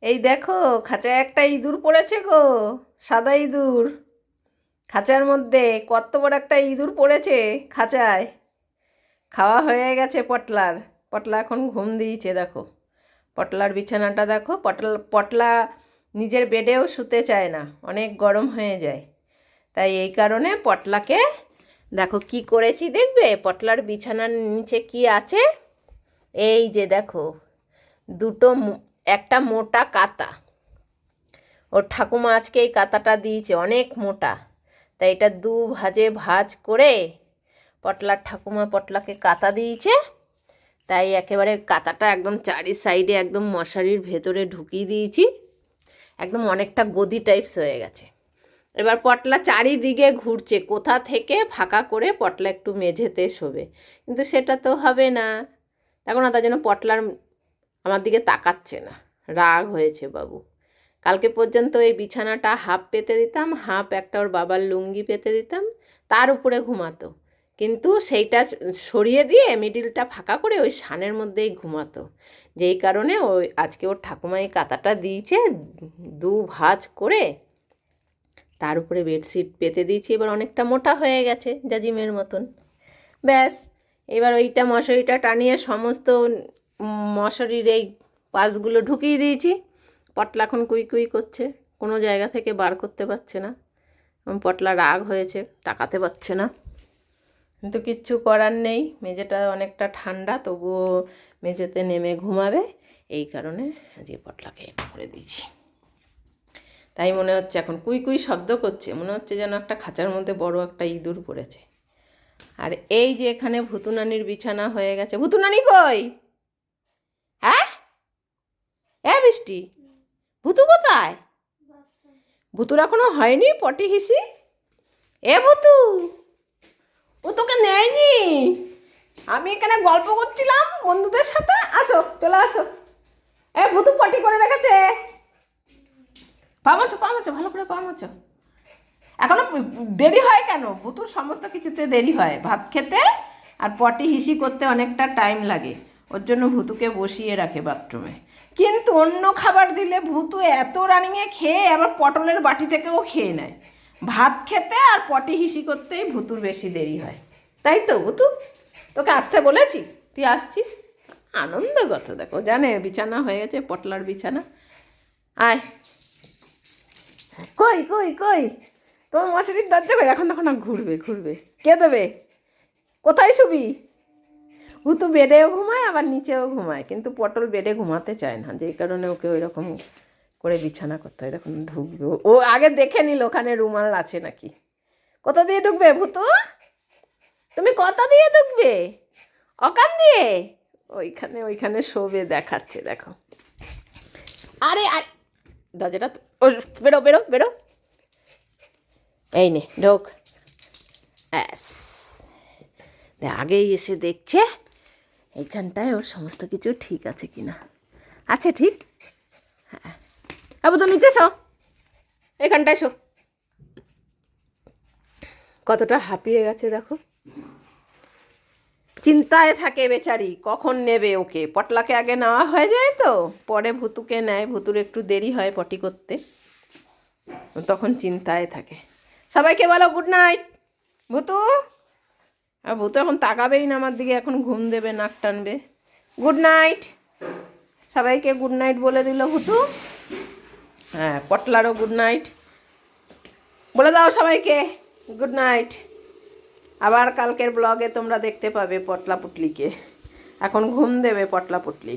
এই দেখো, খাঁচায় একটা ইঁদুর পড়েছে গো। সাদা ইঁদুর খাঁচার মধ্যে। কত বড় একটা ইঁদুর পড়েছে খাঁচায়। খাওয়া হয়ে গেছে পটলার। পটলা এখন ঘুম দিয়েছে। দেখো পটলার বিছানাটা দেখো। পটলা নিজের বেডেও শুতে চায় না, অনেক গরম হয়ে যায়। তাই এই কারণে পটলাকে দেখো কি করেছি দেখবে। পটলার বিছানার নিচে কি আছে, এই যে দেখো একটা মোটা কাতা। ওর ঠাকুমা আজকে এই কাতাটা দিয়েছে, অনেক মোটা। তাই এটা ভাজে ভাজ করে পটলার ঠাকুমা পটলাকে কাতা দিয়েছে। তাই একেবারে কাতাটা একদম চারি সাইডে একদম মশারির ভেতরে ঢুকিয়ে দিয়েছি। একদম অনেকটা গদি টাইপস হয়ে গেছে। এবার পটলা চারিদিকে ঘুরছে কোথা থেকে ফাঁকা করে পটলা একটু মেঝেতে শোবে, কিন্তু সেটা তো হবে না। দেখো না, তার জন্য পটলার আমার দিকে তাকাচ্ছে না, রাগ হয়েছে বাবু। কালকে পর্যন্ত এই বিছানাটা হাফ পেতে দিতাম, হাফ একটা ওর বাবার লুঙ্গি পেতে দিতাম, তার উপরে ঘুমাতো। কিন্তু সেইটা সরিয়ে দিয়ে মিডিলটা ফাঁকা করে ওই সানের মধ্যেই ঘুমাতো। যেই কারণে ওই আজকে ওর ঠাকুমা এই কাঁথাটা দিয়েছে, ভাঁজ করে তার উপরে বেডশিট পেতে দিয়েছি। এবার অনেকটা মোটা হয়ে গেছে, জাজিমের মতন। ব্যাস, এবার ওইটা মশারিটা টানিয়ে সমস্ত মশারির এই পাশগুলো ঢুকিয়ে দিয়েছি। পটলা এখন কুই কুই করছে, কোনো জায়গা থেকে বার করতে পারছে না। পটলা রাগ হয়েছে, তাকাতে পারছে না, কিন্তু কিচ্ছু করার নেই। মেঝেটা অনেকটা ঠান্ডা, তবুও মেঝেতে নেমে ঘুমাবে। এই কারণে আজকে পটলাকে এটা করে দিয়েছি। তাই মনে হচ্ছে এখন কুই কুই শব্দ করছে, মনে হচ্ছে যেন একটা খাঁচার মধ্যে বড় একটা ইঁদুর পড়েছে। আর এই যে এখানে ভুতুনানির বিছানা হয়ে গেছে। ভুতুনানি কই? হ্যাঁ বৃষ্টি, ভুতু কোথায়? ভুতুর এখনো হয়নি পটি হিসি। ভুতু, ও তোকে নেয়নি। আমি এখানে গল্প করছিলাম বন্ধুদের সাথে। আসো, চলে আসো। ভুতু পটি করে রেখেছে। পামাচ্ছ ভালো করে পামাচ্ছ। এখনো দেরি হয় কেন? ভুতুর সমস্ত কিছুতে দেরি হয়, ভাত খেতে আর পটি হিসি করতে অনেকটা টাইম লাগে। ওর জন্য ভুতুকে বসিয়ে রাখে বাথরুমে। কিন্তু অন্য খাবার দিলে ভুতু এত রানিংয়ে খেয়ে আবার পটলের বাটি থেকেও খেয়ে নেয়। ভাত খেতে আর পটি হিসি করতেই ভুতুর বেশি দেরি হয়। তাই তো ভুতু, তোকে আসতে বলেছি, তুই আসছিস। আনন্দগত দেখো, জানে বিছানা হয়ে গেছে, পটলার বিছানা। আয়, কই কই কই তোমার মশারির দরজা কই? এখন তখন ঘুরবে ঘুরবে। কে দেবে? কোথায় শুবি? ভুতু বেডেও ঘুমায় আবার নিচেও ঘুমায়, কিন্তু পটল বেডে ঘুমাতে চায় না। যেই কারণে ওকে ওই রকম করে বিছানা করতে হয়। এরকম ঢুকবে, ও আগে দেখে নিল ওখানে রুমাল আছে নাকি। কোথা দিয়ে ঢুকবে ভুতু? তুমি কোথা দিয়ে ঢুকবে? অকান দিয়ে? ওইখানে ওইখানে শোবে, দেখাচ্ছে দেখো। আরে আর দরজাটা বেরো বেরো বেরো। এই নে ঢোক। ব্যাস, আগেই এসে দেখছে এইখানটায় ওর সমস্ত কিছু ঠিক আছে কিনা। আছে ঠিক। হ্যাঁ, আবু তো নিচে শো, এখানটায় শো। কতটা হাঁপিয়ে গেছে দেখো। চিন্তায় থাকে বেচারি, কখন নেবে ওকে। পটলাকে আগে নেওয়া হয়ে যায়, তো পরে ভুতুকে নেয়। ভুতুর একটু দেরি হয় পটি করতে, তখন চিন্তায় থাকে। সবাইকে বলো গুড নাইট। ভুতু, আর ভুতু এখন তাকাবেই না আমার দিকে, এখন ঘুম দেবে, নাক টানবে। গুড নাইট, সবাইকে গুড নাইট বলে দিল ভুতু। হ্যাঁ, পটলারও গুড নাইট বলে দাও সবাইকে। Good night. আবার কালকের ব্লগে তোমরা দেখতে পাবে পটলা পুটলিকে। এখন ঘুম দেবে পটলা পুটলি।